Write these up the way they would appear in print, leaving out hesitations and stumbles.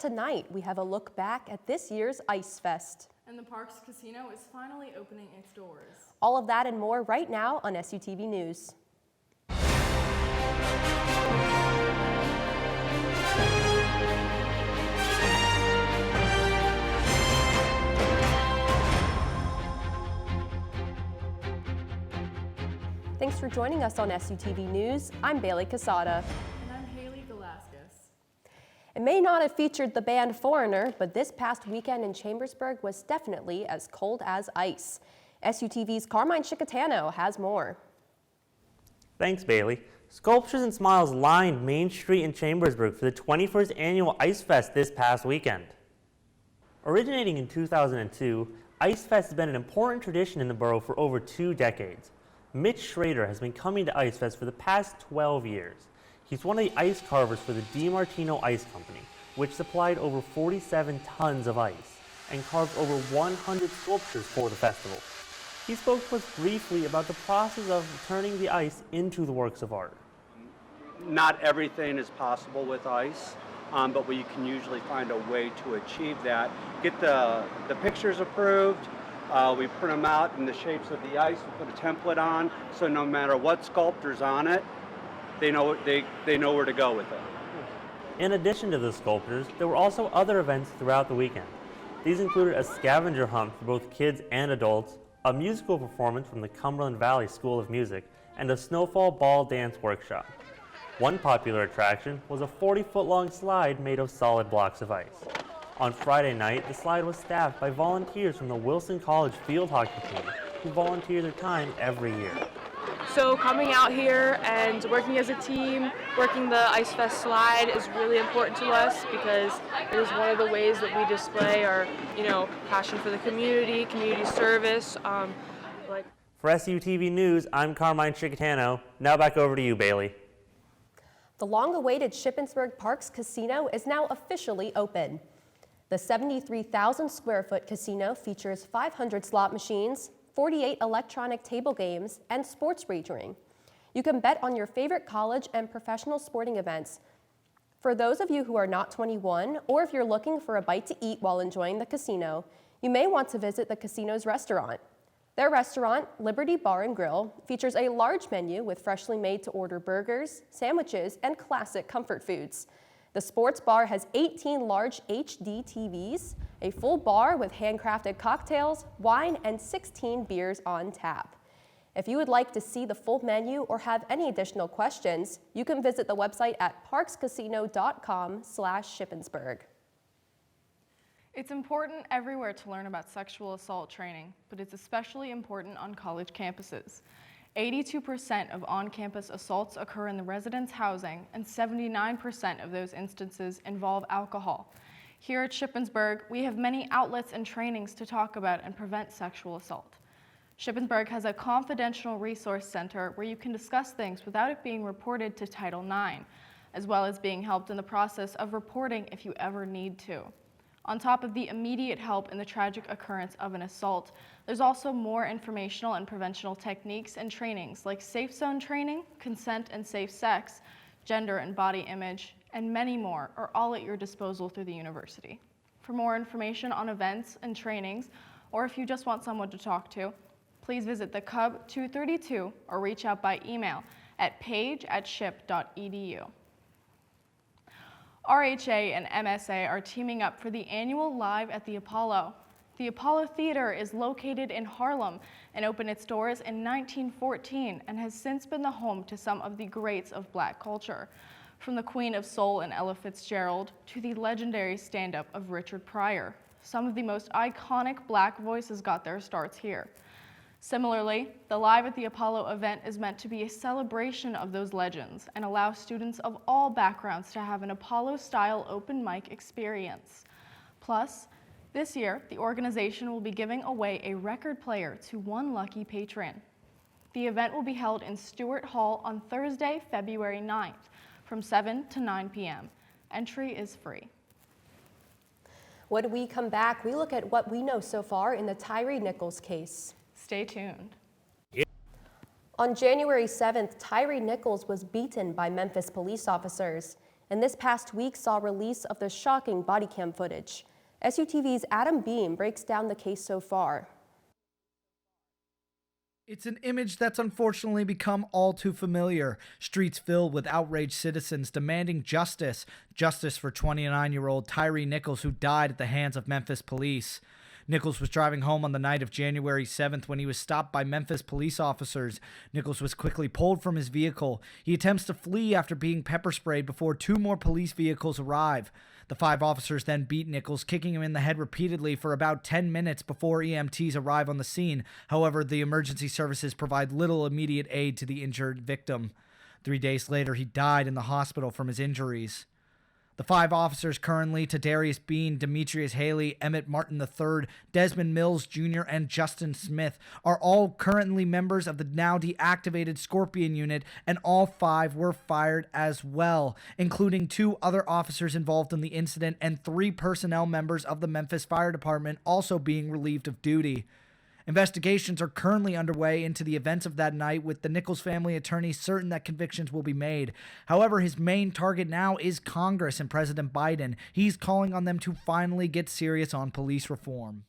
tonight, we have a look back at this year's Ice Fest. And the Parks Casino is finally opening its doors. All of that and more right now on SUTV News. Thanks for joining us on SUTV News. I'm Bailey Casada. And I'm Haley Velasquez. It may not have featured the band Foreigner, but this past weekend in Chambersburg was definitely as cold as ice. SUTV's Carmine Chicatano has more. Thanks, Bailey. Sculptures and smiles lined Main Street in Chambersburg for the 21st annual Ice Fest this past weekend. Originating in 2002, Ice Fest has been an important tradition in the borough for over 2 decades. Mitch Schrader has been coming to Ice Fest for the past 12 years. He's one of the ice carvers for the DiMartino Ice Company, which supplied over 47 tons of ice and carved over 100 sculptures for the festival. He spoke to us briefly about the process of turning the ice into the works of art. Not everything is possible with ice, but we can usually find a way to achieve that. Get the pictures approved. We print them out in the shapes of the ice. We put a template on, so no matter what sculpture's on it, they know where to go with it. In addition to the sculptures, there were also other events throughout the weekend. These included a scavenger hunt for both kids and adults, a musical performance from the Cumberland Valley School of Music, and a snowfall ball dance workshop. One popular attraction was a 40-foot-long slide made of solid blocks of ice. On Friday night, the slide was staffed by volunteers from the Wilson College field hockey team, who volunteer their time every year. So coming out here and working as a team, working the Ice Fest slide is really important to us because it is one of the ways that we display our, passion for the community service. For SUTV News, I'm Carmine Chicatano. Now back over to you, Bailey. The long-awaited Shippensburg Parks Casino is now officially open. The 73,000 square foot casino features 500 slot machines, 48 electronic table games, and sports wagering. You can bet on your favorite college and professional sporting events. For those of you who are not 21, or if you're looking for a bite to eat while enjoying the casino, you may want to visit the casino's restaurant. Their restaurant, Liberty Bar and Grill, features a large menu with freshly made-to-order burgers, sandwiches, and classic comfort foods. The sports bar has 18 large HD TVs, a full bar with handcrafted cocktails, wine, and 16 beers on tap. If you would like to see the full menu or have any additional questions, you can visit the website at parkscasino.com/Shippensburg. It's important everywhere to learn about sexual assault training, but it's especially important on college campuses. 82% of on-campus assaults occur in the residence housing, and 79% of those instances involve alcohol. Here at Shippensburg, we have many outlets and trainings to talk about and prevent sexual assault. Shippensburg has a confidential resource center where you can discuss things without it being reported to Title IX, as well as being helped in the process of reporting if you ever need to. On top of the immediate help in the tragic occurrence of an assault, there's also more informational and preventional techniques and trainings like safe zone training, consent and safe sex, gender and body image, and many more are all at your disposal through the university. For more information on events and trainings, or if you just want someone to talk to, please visit the Cub 232 or reach out by email at page@ship.edu. RHA and MSA are teaming up for the annual Live at the Apollo. The Apollo Theater is located in Harlem and opened its doors in 1914 and has since been the home to some of the greats of Black culture, from the Queen of Soul and Ella Fitzgerald to the legendary stand-up of Richard Pryor. Some of the most iconic Black voices got their starts here. Similarly, the Live at the Apollo event is meant to be a celebration of those legends and allow students of all backgrounds to have an Apollo-style open mic experience. Plus, this year, the organization will be giving away a record player to one lucky patron. The event will be held in Stewart Hall on Thursday, February 9th, from 7 to 9 p.m. Entry is free. When we come back, we look at what we know so far in the Tyre Nichols case. Stay tuned. On January 7th, Tyre Nichols was beaten by Memphis police officers. and this past week saw release of the shocking body cam footage. SUTV's Adam Beam breaks down the case so far. It's an image that's unfortunately become all too familiar. Streets filled with outraged citizens demanding justice. Justice for 29-year-old Tyre Nichols, who died at the hands of Memphis police. Nichols was driving home on the night of January 7th when he was stopped by Memphis police officers. Nichols was quickly pulled from his vehicle. He attempts to flee after being pepper sprayed before 2 more police vehicles arrive. The 5 officers then beat Nichols, kicking him in the head repeatedly for about 10 minutes before EMTs arrive on the scene. However, the emergency services provide little immediate aid to the injured victim. 3 days later, he died in the hospital from his injuries. The 5 officers currently, Tadarius Bean, Demetrius Haley, Emmett Martin III, Desmond Mills Jr., and Justin Smith, are all currently members of the now deactivated Scorpion unit, and all 5 were fired as well, including 2 other officers involved in the incident and 3 personnel members of the Memphis Fire Department also being relieved of duty. Investigations are currently underway into the events of that night, with the Nichols family attorney certain that convictions will be made. However, his main target now is Congress and President Biden. He's calling on them to finally get serious on police reform.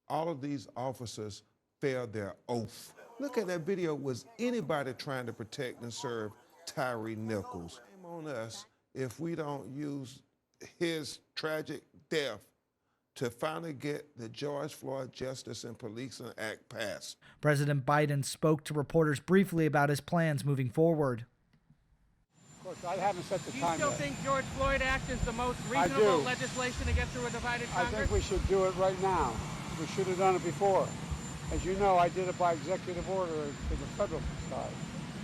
All of these officers failed their oath. Look at that video. Was anybody trying to protect and serve Tyre Nichols? Shame on us if we don't use his tragic death to finally get the George Floyd Justice and Policing Act passed. President Biden spoke to reporters briefly about his plans moving forward. Of course, I haven't set the time yet. Do you still think George Floyd Act is the most reasonable legislation to get through a divided Congress? I think we should do it right now. We should have done it before. As you know, I did it by executive order to the federal side,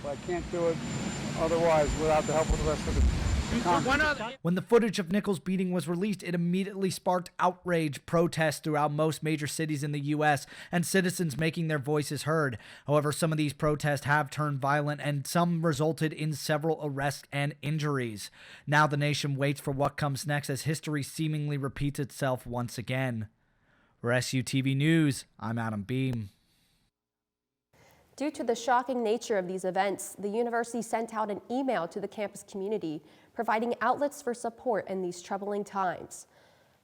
but I can't do it otherwise without the help of the rest of the Congress. When the footage of Nichols' beating was released, it immediately sparked outrage, protests throughout most major cities in the U.S., and citizens making their voices heard. However, some of these protests have turned violent, and some resulted in several arrests and injuries. Now the nation waits for what comes next as history seemingly repeats itself once again. For SUTV News, I'm Adam Beam. Due to the shocking nature of these events, the university sent out an email to the campus community, providing outlets for support in these troubling times.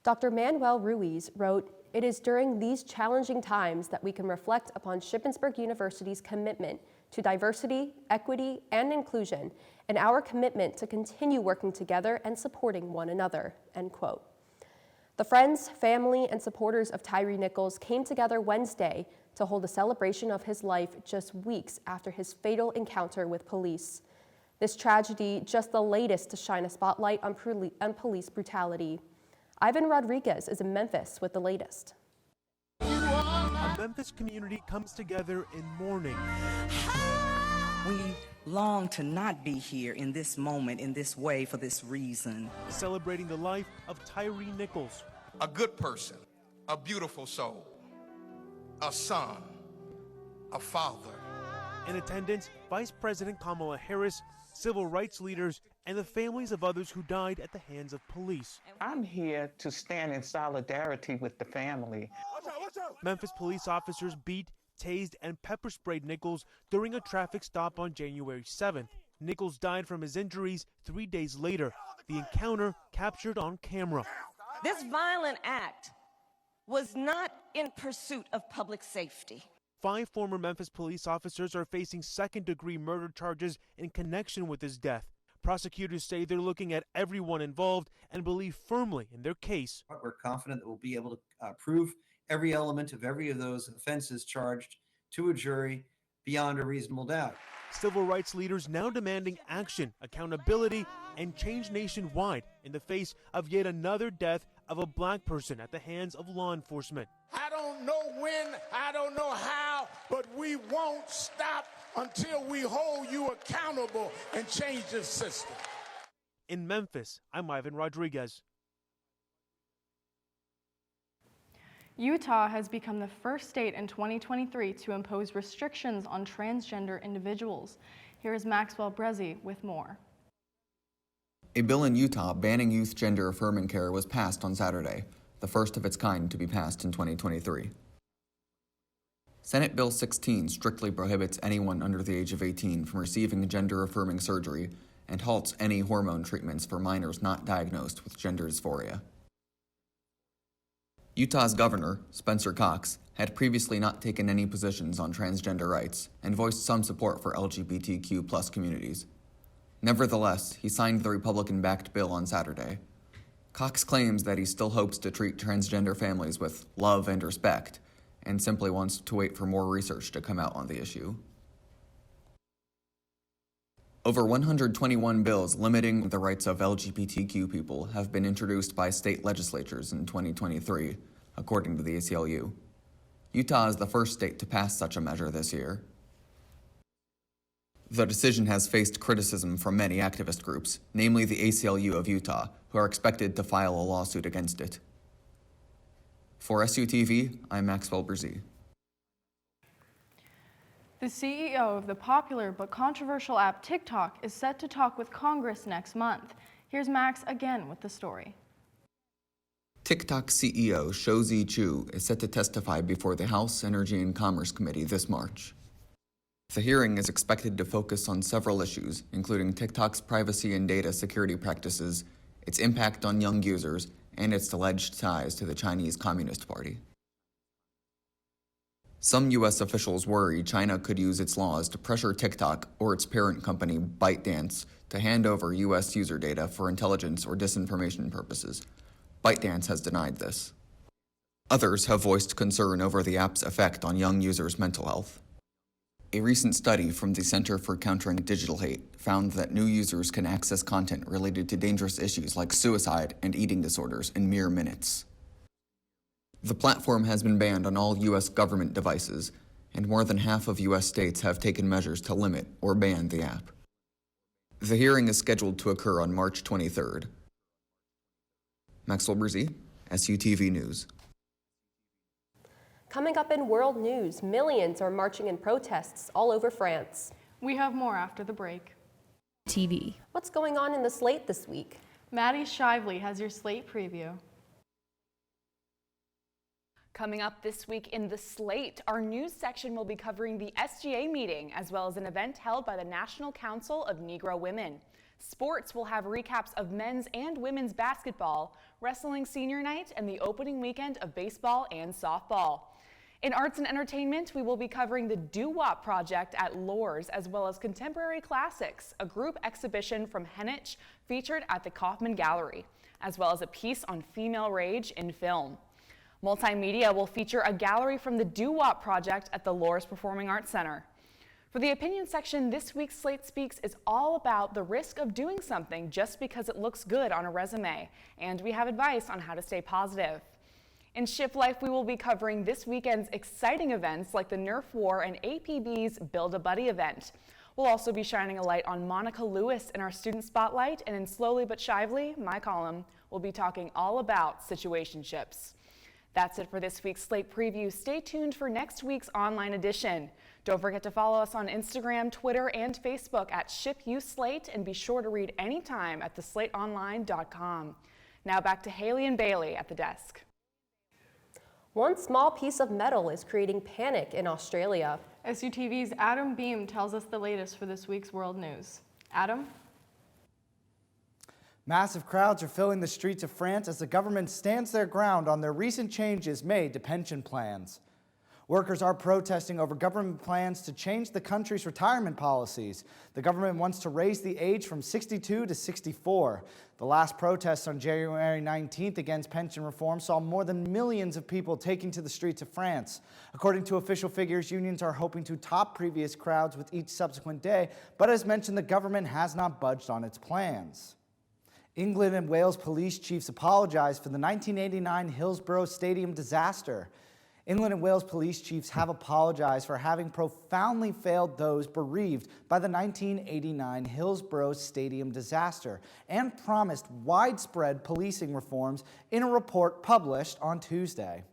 Dr. Manuel Ruiz wrote, "It is during these challenging times that we can reflect upon Shippensburg University's commitment to diversity, equity, and inclusion, and our commitment to continue working together and supporting one another," end quote. The friends, family, and supporters of Tyre Nichols came together Wednesday to hold a celebration of his life just weeks after his fatal encounter with police. This tragedy, just the latest to shine a spotlight on police brutality. Ivan Rodriguez is in Memphis with the latest. A Memphis community comes together in mourning. We long to not be here in this moment, in this way, for this reason. Celebrating the life of Tyre Nichols. A good person, a beautiful soul, a son, a father. In attendance, Vice President Kamala Harris, civil rights leaders, and the families of others who died at the hands of police. I'm here to stand in solidarity with the family. Memphis police officers beat, tased, and pepper sprayed Nichols during a traffic stop on January 7th. Nichols died from his injuries 3 days later. The encounter captured on camera. This violent act was not in pursuit of public safety. 5 former Memphis police officers are facing second-degree murder charges in connection with his death. Prosecutors say they're looking at everyone involved and believe firmly in their case. We're confident that we'll be able to prove every element of every of those offenses charged to a jury beyond a reasonable doubt. Civil rights leaders now demanding action, accountability, and change nationwide in the face of yet another death of a black person at the hands of law enforcement. I don't know when, I don't know how, but we won't stop until we hold you accountable and change this system. In Memphis, I'm Ivan Rodriguez. Utah has become the first state in 2023 to impose restrictions on transgender individuals. Here is Maxwell Brezzi with more. A bill in Utah banning youth gender-affirming care was passed on Saturday, the first of its kind to be passed in 2023. Senate Bill 16 strictly prohibits anyone under the age of 18 from receiving gender-affirming surgery and halts any hormone treatments for minors not diagnosed with gender dysphoria. Utah's governor, Spencer Cox, had previously not taken any positions on transgender rights and voiced some support for LGBTQ+ communities. Nevertheless, he signed the Republican-backed bill on Saturday. Cox claims that he still hopes to treat transgender families with love and respect, and simply wants to wait for more research to come out on the issue. Over 121 bills limiting the rights of LGBTQ people have been introduced by state legislatures in 2023, according to the ACLU. Utah is the first state to pass such a measure this year. The decision has faced criticism from many activist groups, namely the ACLU of Utah, who are expected to file a lawsuit against it. For SUTV, I'm Maxwell Brzee. The CEO of the popular but controversial app TikTok is set to talk with Congress next month. Here's Max again with the story. TikTok CEO Shou-Zi Chew is set to testify before the House Energy and Commerce Committee this March. The hearing is expected to focus on several issues, including TikTok's privacy and data security practices, its impact on young users, and its alleged ties to the Chinese Communist Party. Some U.S. officials worry China could use its laws to pressure TikTok or its parent company, ByteDance, to hand over U.S. user data for intelligence or disinformation purposes. ByteDance has denied this. Others have voiced concern over the app's effect on young users' mental health. A recent study from the Center for Countering Digital Hate found that new users can access content related to dangerous issues like suicide and eating disorders in mere minutes. The platform has been banned on all U.S. government devices, and more than half of U.S. states have taken measures to limit or ban the app. The hearing is scheduled to occur on March 23rd. Maxwell Brzee, SUTV News. Coming up in world news, millions are marching in protests all over France. We have more after the break. TV. What's going on in the Slate this week? Maddie Shively has your Slate preview. Coming up this week in the Slate, our news section will be covering the SGA meeting as well as an event held by the National Council of Negro Women. Sports will have recaps of men's and women's basketball, wrestling senior night, and the opening weekend of baseball and softball. In arts and entertainment, we will be covering the Doo-Wop Project at Lours, as well as Contemporary Classics, a group exhibition from Heneage featured at the Kaufman Gallery, as well as a piece on female rage in film. Multimedia will feature a gallery from the Doo-Wop Project at the Lours Performing Arts Center. For the opinion section, this week's Slate Speaks is all about the risk of doing something just because it looks good on a resume, and we have advice on how to stay positive. In Ship Life, we will be covering this weekend's exciting events like the Nerf War and APB's Build a Buddy event. We'll also be shining a light on Monica Lewis in our Student Spotlight, and in Slowly But Shively, my column, we'll be talking all about situationships. That's it for this week's Slate Preview. Stay tuned for next week's online edition. Don't forget to follow us on Instagram, Twitter, and Facebook at ShipUSlate, and be sure to read anytime at theslateonline.com. Now back to Haley and Bailey at the desk. One small piece of metal is creating panic in Australia. SUTV's Adam Beam tells us the latest for this week's world news. Adam? Massive crowds are filling the streets of France as the government stands their ground on their recent changes made to pension plans. Workers are protesting over government plans to change the country's retirement policies. The government wants to raise the age from 62 to 64. The last protests on January 19th against pension reform saw more than millions of people taking to the streets of France. According to official figures, unions are hoping to top previous crowds with each subsequent day, but as mentioned, the government has not budged on its plans. England and Wales police chiefs apologized for the 1989 Hillsborough Stadium disaster. England and Wales police chiefs have apologized for having profoundly failed those bereaved by the 1989 Hillsborough Stadium disaster and promised widespread policing reforms in a report published on Tuesday.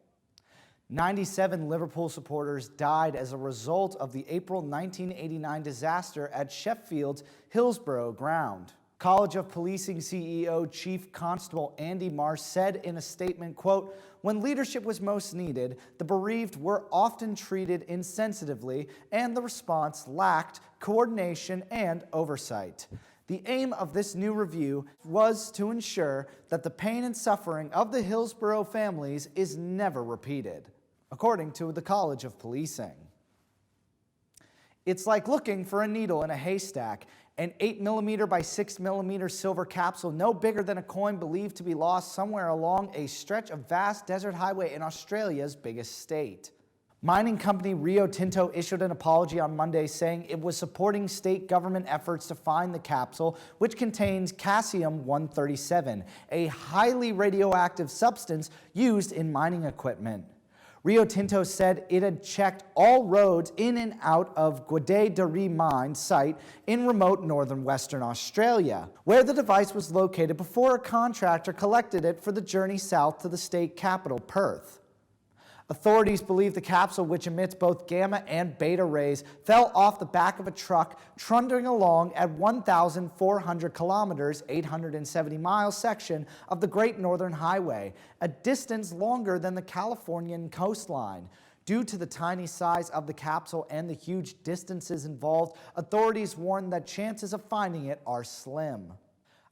97 Liverpool supporters died as a result of the April 1989 disaster at Sheffield's Hillsborough ground. College of Policing CEO Chief Constable Andy Marsh said in a statement, quote, "When leadership was most needed, the bereaved were often treated insensitively and the response lacked coordination and oversight. The aim of this new review was to ensure that the pain and suffering of the Hillsborough families is never repeated, according to the College of Policing. It's like looking for a needle in a haystack. An 8mm by 6mm silver capsule no bigger than a coin believed to be lost somewhere along a stretch of vast desert highway in Australia's biggest state. Mining company Rio Tinto issued an apology on Monday saying it was supporting state government efforts to find the capsule, which contains caesium-137, a highly radioactive substance used in mining equipment. Rio Tinto said it had checked all roads in and out of Gudai-Darri mine site in remote northern Western Australia, where the device was located before a contractor collected it for the journey south to the state capital, Perth. Authorities believe the capsule, which emits both gamma and beta rays, fell off the back of a truck trundling along at 1,400 kilometers, 870 miles section of the Great Northern Highway, a distance longer than the Californian coastline. Due to the tiny size of the capsule and the huge distances involved, authorities warn that chances of finding it are slim.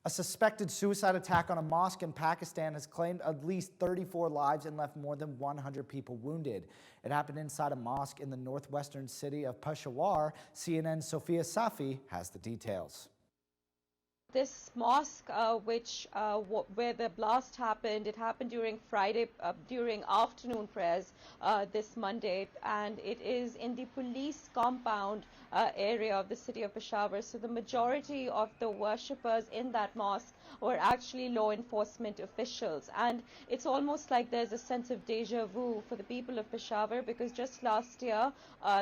A suspected suicide attack on a mosque in Pakistan has claimed at least 34 lives and left more than 100 people wounded. It happened inside a mosque in the northwestern city of Peshawar. CNN's Sophia Safi has the details. This mosque, where the blast happened, it happened during Friday, during afternoon prayers this Monday, and it is in the police compound area of the city of Peshawar. So the majority of the worshippers in that mosque were actually law enforcement officials, and it's almost like there's a sense of deja vu for the people of Peshawar, because just last year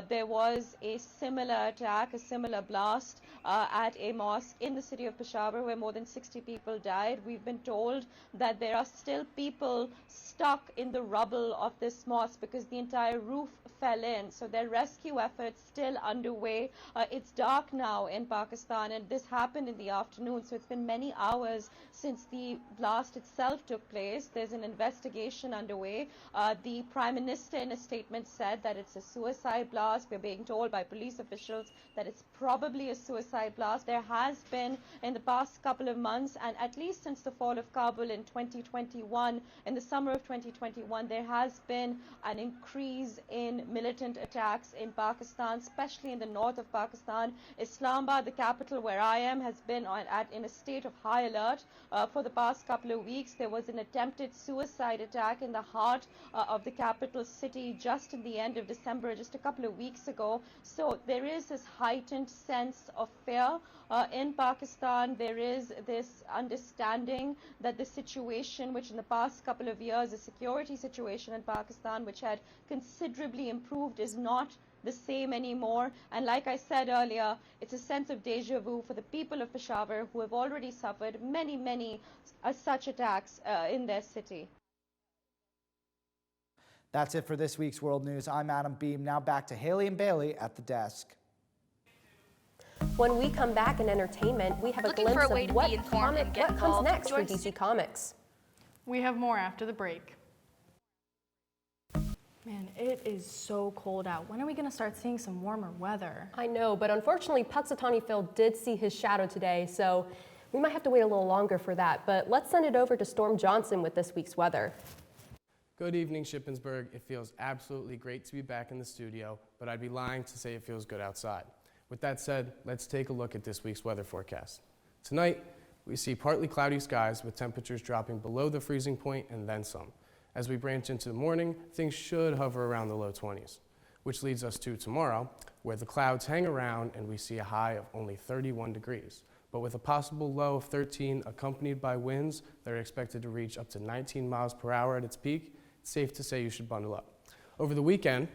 there was a similar attack, a similar blast at a mosque in the city of Peshawar where more than 60 people died. We've been told that there are still people stuck in the rubble of this mosque because the entire roof fell in. So there are rescue efforts still underway. It's dark now in Pakistan, and this happened in the afternoon, so it's been many hours since the blast itself took place. There's an investigation underway. The Prime Minister in a statement said that it's a suicide blast. We're being told by police officials that it's probably a suicide blast. There has been in the past couple of months, and at least since the fall of Kabul in 2021, in the summer of 2021, there has been an increase in militant attacks in Pakistan, especially in the north of Pakistan. Islamabad, the capital where I am, has been in a state of high alert for the past couple of weeks. There was an attempted suicide attack in the heart of the capital city just in the end of December, just a couple of weeks ago. So there is this heightened sense of fear in Pakistan. There is this understanding that the situation, which in the past couple of years, the security situation in Pakistan, which had considerably improved, is not the same anymore. And like I said earlier, it's a sense of deja vu for the people of Peshawar, who have already suffered many such attacks in their city. That's it for this week's World News. I'm Adam Beam. Now back to Haley and Bailey at the desk. When we come back in entertainment, we have a glimpse of what comes next for DC Comics. We have more after the break. Man, it is so cold out. When are we going to start seeing some warmer weather? I know, but unfortunately, Puxatawny Phil did see his shadow today, so we might have to wait a little longer for that. But let's send it over to Storm Johnson with this week's weather. Good evening, Shippensburg. It feels absolutely great to be back in the studio, but I'd be lying to say it feels good outside. With that said, let's take a look at this week's weather forecast. Tonight, we see partly cloudy skies with temperatures dropping below the freezing point and then some. As we branch into the morning, things should hover around the low 20s, which leads us to tomorrow, where the clouds hang around and we see a high of only 31 degrees, but with a possible low of 13 accompanied by winds that are expected to reach up to 19 miles per hour at its peak. It's safe to say you should bundle up. Over the weekend,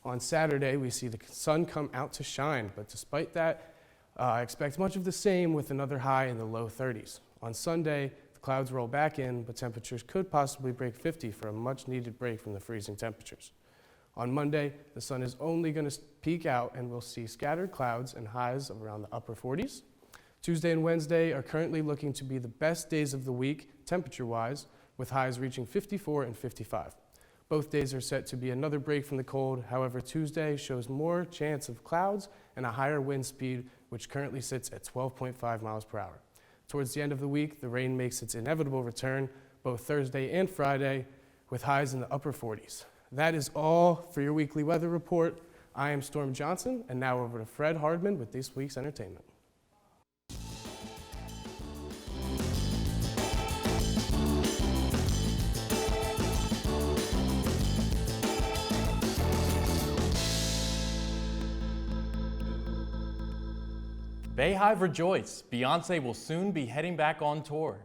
on Saturday, we see the sun come out to shine, but despite that, expect much of the same with another high in the low 30s. On Sunday, the clouds roll back in, but temperatures could possibly break 50 for a much-needed break from the freezing temperatures. On Monday, the sun is only going to peek out, and we'll see scattered clouds and highs of around the upper 40s. Tuesday and Wednesday are currently looking to be the best days of the week, temperature-wise, with highs reaching 54 and 55. Both days are set to be another break from the cold. However, Tuesday shows more chance of clouds and a higher wind speed which currently sits at 12.5 miles per hour. Towards the end of the week, the rain makes its inevitable return both Thursday and Friday, with highs in the upper 40s. That is all for your weekly weather report. I am Storm Johnson, and now over to Fred Hardman with this week's entertainment. Bayhive rejoice. Beyonce will soon be heading back on tour.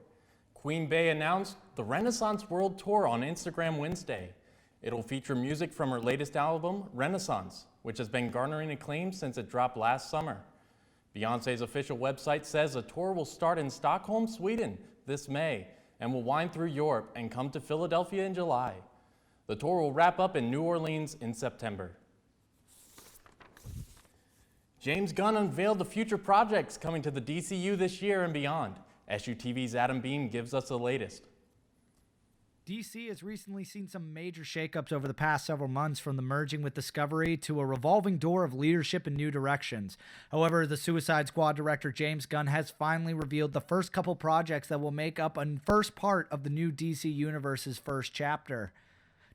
Queen Bey announced the Renaissance World Tour on Instagram Wednesday. It'll feature music from her latest album, Renaissance, which has been garnering acclaim since it dropped last summer. Beyonce's official website says the tour will start in Stockholm, Sweden this May and will wind through Europe and come to Philadelphia in July. The tour will wrap up in New Orleans in September. James Gunn unveiled the future projects coming to the DCU this year and beyond. SUTV's Adam Beam gives us the latest. DC has recently seen some major shakeups over the past several months, from the merging with Discovery to a revolving door of leadership in new directions. However, the Suicide Squad director James Gunn has finally revealed the first couple projects that will make up a first part of the new DC Universe's first chapter.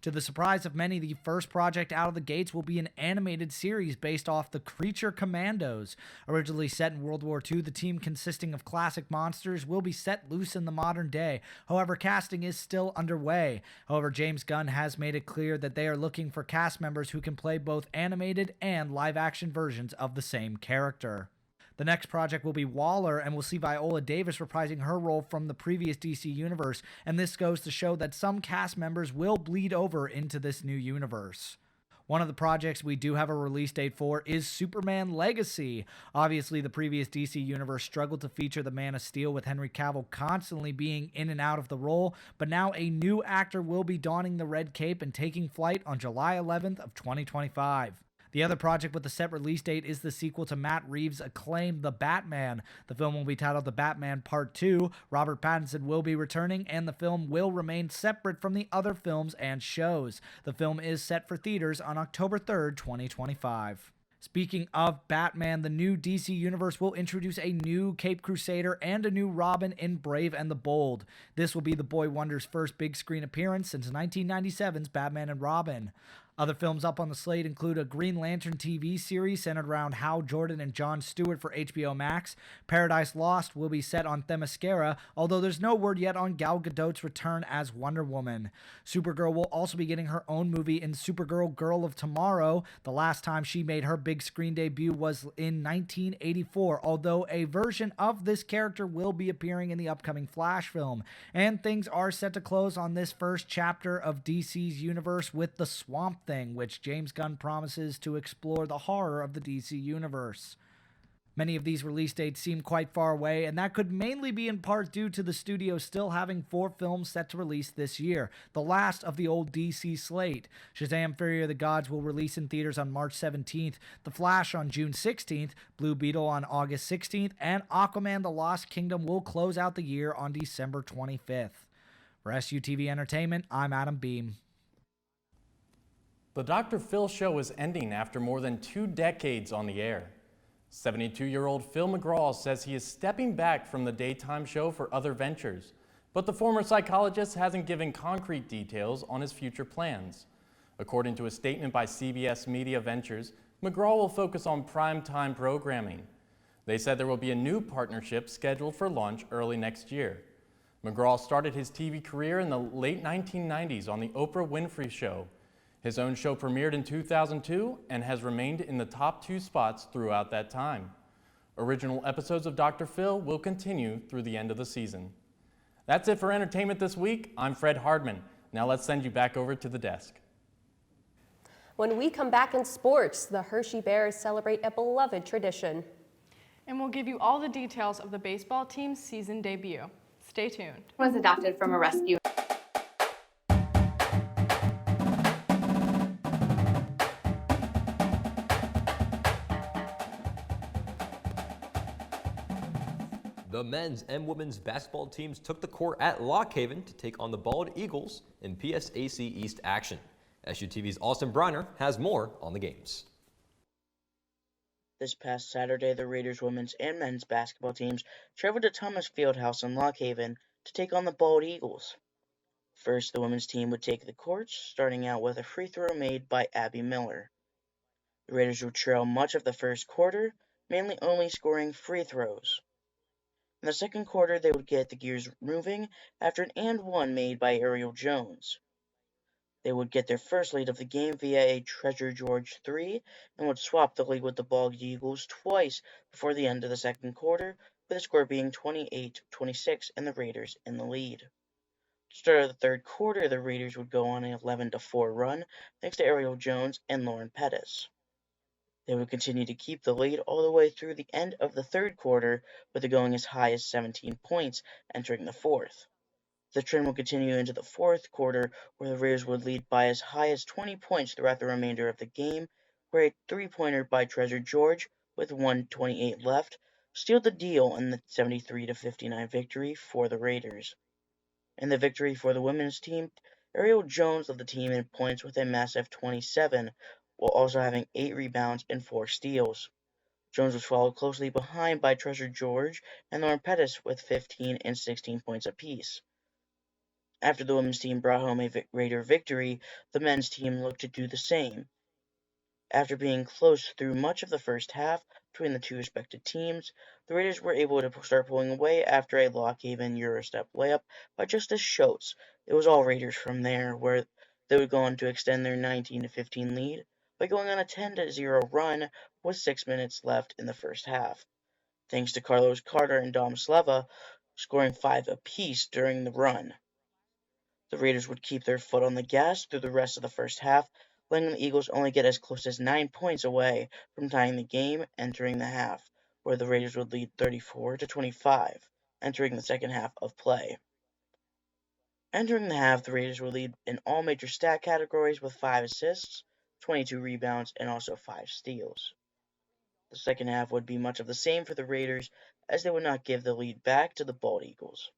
To the surprise of many, the first project out of the gates will be an animated series based off the Creature Commandos. Originally set in World War II, the team, consisting of classic monsters, will be set loose in the modern day. However, casting is still underway. However, James Gunn has made it clear that they are looking for cast members who can play both animated and live-action versions of the same character. The next project will be Waller, and we'll see Viola Davis reprising her role from the previous DC universe, and this goes to show that some cast members will bleed over into this new universe. One of the projects we do have a release date for is Superman Legacy. Obviously, the previous DC universe struggled to feature the Man of Steel, with Henry Cavill constantly being in and out of the role, but now a new actor will be donning the red cape and taking flight on July 11th of 2025. The other project with the set release date is the sequel to Matt Reeves' acclaimed The Batman. The film will be titled The Batman Part 2. Robert Pattinson will be returning, and the film will remain separate from the other films and shows. The film is set for theaters on October 3rd, 2025. Speaking of Batman, the new DC Universe will introduce a new Caped Crusader and a new Robin in Brave and the Bold. This will be the Boy Wonder's first big screen appearance since 1997's Batman and Robin. Other films up on the slate include a Green Lantern TV series centered around Hal Jordan and Jon Stewart for HBO Max. Paradise Lost will be set on Themyscira, although there's no word yet on Gal Gadot's return as Wonder Woman. Supergirl will also be getting her own movie in Supergirl Girl of Tomorrow. The last time she made her big screen debut was in 1984, although a version of this character will be appearing in the upcoming Flash film. And things are set to close on this first chapter of DC's universe with the Swamp Thing, which James Gunn promises to explore the horror of the DC universe. Many of these release dates seem quite far away, and that could mainly be in part due to the studio still having 4 films set to release this year, the last of the old DC slate. Shazam! Fury of the Gods will release in theaters on March 17th, The Flash on June 16th, Blue Beetle on August 16th, and Aquaman The Lost Kingdom will close out the year on December 25th. For SUTV Entertainment, I'm Adam Beam. The Dr. Phil show is ending after more than 2 decades on the air. 72-year-old Phil McGraw says he is stepping back from the daytime show for other ventures, but the former psychologist hasn't given concrete details on his future plans. According to a statement by CBS Media Ventures, McGraw will focus on primetime programming. They said there will be a new partnership scheduled for launch early next year. McGraw started his TV career in the late 1990s on The Oprah Winfrey Show. His own show premiered in 2002 and has remained in the top 2 spots throughout that time. Original episodes of Dr. Phil will continue through the end of the season. That's it for entertainment this week. I'm Fred Hardman. Now let's send you back over to the desk. When we come back in sports, the Hershey Bears celebrate a beloved tradition. And we'll give you all the details of the baseball team's season debut. Stay tuned. Was adopted from a rescue. The men's and women's basketball teams took the court at Lock Haven to take on the Bald Eagles in PSAC East action. SUTV's Austin Briner has more on the games. This past Saturday, the Raiders women's and men's basketball teams traveled to Thomas Fieldhouse in Lock Haven to take on the Bald Eagles. First, the women's team would take the courts, starting out with a free throw made by Abby Miller. The Raiders would trail much of the first quarter, mainly only scoring free throws. In the second quarter, they would get the gears moving after an and one made by Ariel Jones. They would get their first lead of the game via a Treasure George 3 and would swap the lead with the Bald Eagles twice before the end of the second quarter, with the score being 28-26 and the Raiders in the lead. To start of the third quarter, the Raiders would go on an 11-4 run thanks to Ariel Jones and Lauren Pettis. They would continue to keep the lead all the way through the end of the third quarter, with it going as high as 17 points entering the fourth. The trend will continue into the fourth quarter, where the Raiders would lead by as high as 20 points throughout the remainder of the game, where a three-pointer by Treasure George, with 1:28 left, sealed the deal in the 73-59 victory for the Raiders. In the victory for the women's team, Ariel Jones led the team in points with a massive 27, while also having 8 rebounds and 4 steals. Jones was followed closely behind by Treasure George and Lauren Pettis with 15 and 16 points apiece. After the women's team brought home a Raider victory, the men's team looked to do the same. After being close through much of the first half between the two respective teams, the Raiders were able to start pulling away after a Lock Haven Eurostep layup by Justice Schultz. It was all Raiders from there, where they would go on to extend their 19-15 lead by going on a 10-0 run with 6 minutes left in the first half, thanks to Carlos Carter and Dom Sleva scoring 5 apiece during the run. The Raiders would keep their foot on the gas through the rest of the first half, letting the Eagles only get as close as 9 points away from tying the game entering the half, where the Raiders would lead 34-25, entering the second half of play. Entering the half, the Raiders would lead in all major stat categories with 5 assists, 22 rebounds, and also 5 steals. The second half would be much of the same for the Raiders, as they would not give the lead back to the Bald Eagles.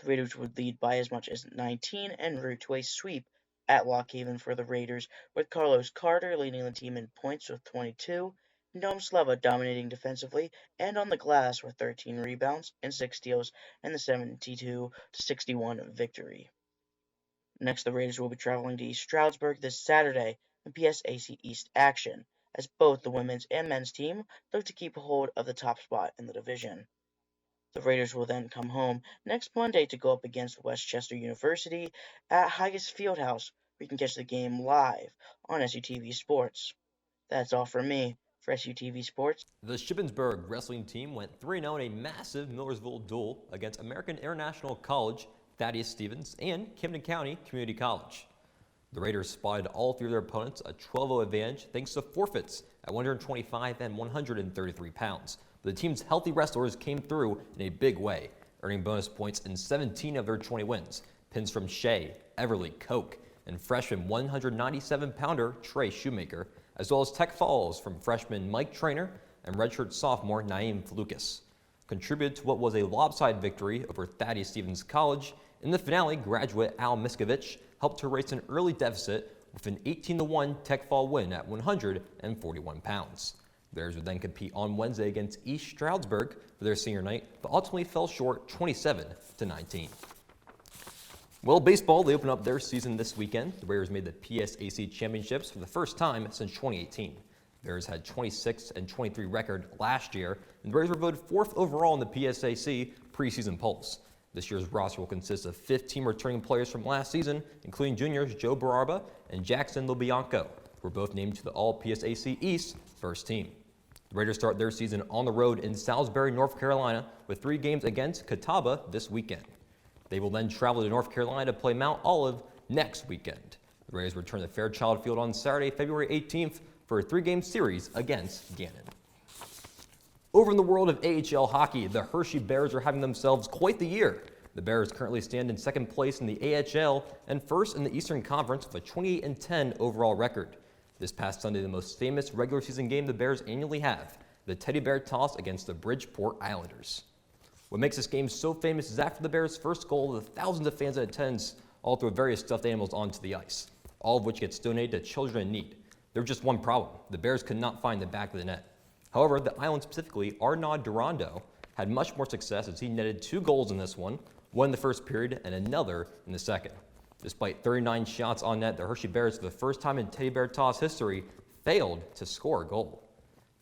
The Raiders would lead by as much as 19 en route to a sweep at Lock Haven for the Raiders, with Carlos Carter leading the team in points with 22, and Dom Sleva dominating defensively and on the glass with 13 rebounds and 6 steals in the 72-61 victory. Next, the Raiders will be traveling to East Stroudsburg this Saturday in PSAC East action, as both the women's and men's team look to keep a hold of the top spot in the division. The Raiders will then come home next Monday to go up against Westchester University at Hyatt Fieldhouse, where you can catch the game live on SUTV Sports. That's all from me for SUTV Sports. The Shippensburg wrestling team went 3-0 in a massive Millersville duel against American International College, Thaddeus Stevens, and Camden County Community College. The Raiders spotted all 3 of their opponents a 12-0 advantage thanks to forfeits at 125 and 133 pounds. The team's healthy wrestlers came through in a big way, earning bonus points in 17 of their 20 wins. Pins from Shea, Everly, Koch, and freshman 197-pounder Trey Shoemaker, as well as tech falls from freshman Mike Trainer and redshirt sophomore Naeem Flukas. Contributed to what was a lopsided victory over Thaddeus Stevens College, in the finale, graduate Al Miskovich helped to erase an early deficit with an 18-1 tech fall win at 141 pounds. Bears would then compete on Wednesday against East Stroudsburg for their senior night, but ultimately fell short 27-19. Well, baseball, they open up their season this weekend. The Bears made the PSAC championships for the first time since 2018. The Bears had 26-23 record last year, and the Bears were voted 4th overall in the PSAC preseason polls. This year's roster will consist of 15 returning players from last season, including juniors Joe Bararba and Jackson LoBianco, who were both named to the All-PSAC East first team. The Raiders start their season on the road in Salisbury, North Carolina, with 3 games against Catawba this weekend. They will then travel to North Carolina to play Mount Olive next weekend. The Raiders return to Fairchild Field on Saturday, February 18th for a 3-game series against Gannon. Over in the world of AHL hockey, the Hershey Bears are having themselves quite the year. The Bears currently stand in 2nd place in the AHL and 1st in the Eastern Conference with a 28-10 overall record. This past Sunday, the most famous regular season game the Bears annually have, the Teddy Bear Toss against the Bridgeport Islanders. What makes this game so famous is after the Bears' first goal, the thousands of fans in attendance all threw various stuffed animals onto the ice, all of which gets donated to children in need. There was just one problem. The Bears could not find the back of the net. However, the island, specifically Arnaud Durando, had much more success as he netted 2 goals in this one in the first period and another in the second. Despite 39 shots on net, the Hershey Bears, for the first time in teddy bear toss history, failed to score a goal.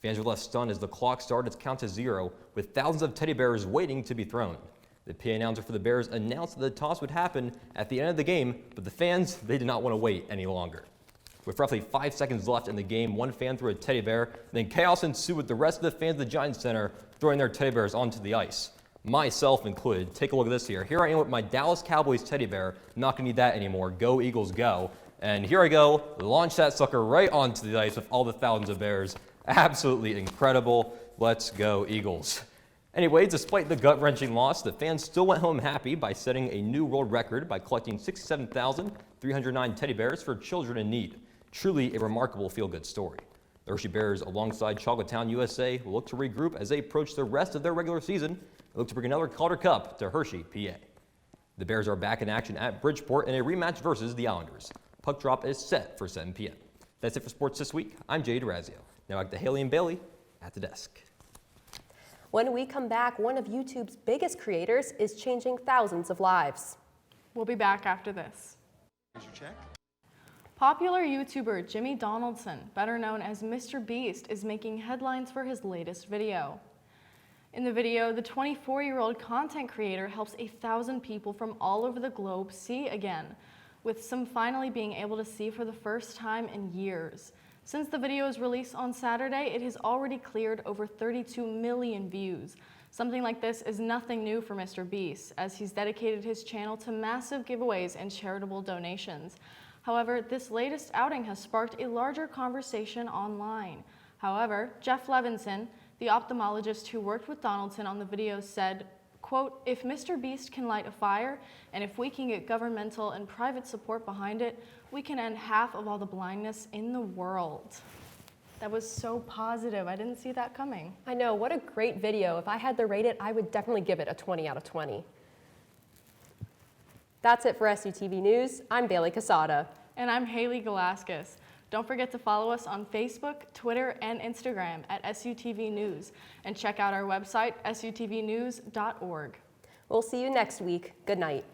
Fans were left stunned as the clock started its count to 0, with thousands of teddy bears waiting to be thrown. The PA announcer for the Bears announced that the toss would happen at the end of the game, but the fans, they did not want to wait any longer. With roughly 5 seconds left in the game, one fan threw a teddy bear, and then chaos ensued with the rest of the fans of the Giants Center throwing their teddy bears onto the ice. Myself included. Take a look at this here. Here I am with my Dallas Cowboys teddy bear. Not going to need that anymore. Go Eagles, go. And here I go, launch that sucker right onto the ice with all the thousands of bears. Absolutely incredible. Let's go Eagles. Anyway, despite the gut-wrenching loss, the fans still went home happy by setting a new world record by collecting 67,309 teddy bears for children in need. Truly a remarkable feel-good story. The Hershey Bears, alongside Chocolatown, USA, will look to regroup as they approach the rest of their regular season and look to bring another Calder Cup to Hershey, PA. The Bears are back in action at Bridgeport in a rematch versus the Islanders. Puck drop is set for 7 p.m. That's it for sports this week. I'm Jay DeRazio. Now back to Haley and Bailey at the desk. When we come back, one of YouTube's biggest creators is changing thousands of lives. We'll be back after this. Here's your check. Popular YouTuber Jimmy Donaldson, better known as Mr. Beast, is making headlines for his latest video. In the video, the 24-year-old content creator helps 1,000 people from all over the globe see again, with some finally being able to see for the first time in years. Since the video's release on Saturday, it has already cleared over 32 million views. Something like this is nothing new for Mr. Beast, as he's dedicated his channel to massive giveaways and charitable donations. However, this latest outing has sparked a larger conversation online. However, Jeff Levinson, the ophthalmologist who worked with Donaldson on the video, said, quote, "If Mr. Beast can light a fire, and if we can get governmental and private support behind it, we can end half of all the blindness in the world." That was so positive. I didn't see that coming. I know, what a great video. If I had to rate it, I would definitely give it a 20 out of 20. That's it for SUTV News. I'm Bailey Casada. And I'm Haley Galaskas. Don't forget to follow us on Facebook, Twitter, and Instagram at SUTV News. And check out our website, sutvnews.org. We'll see you next week. Good night.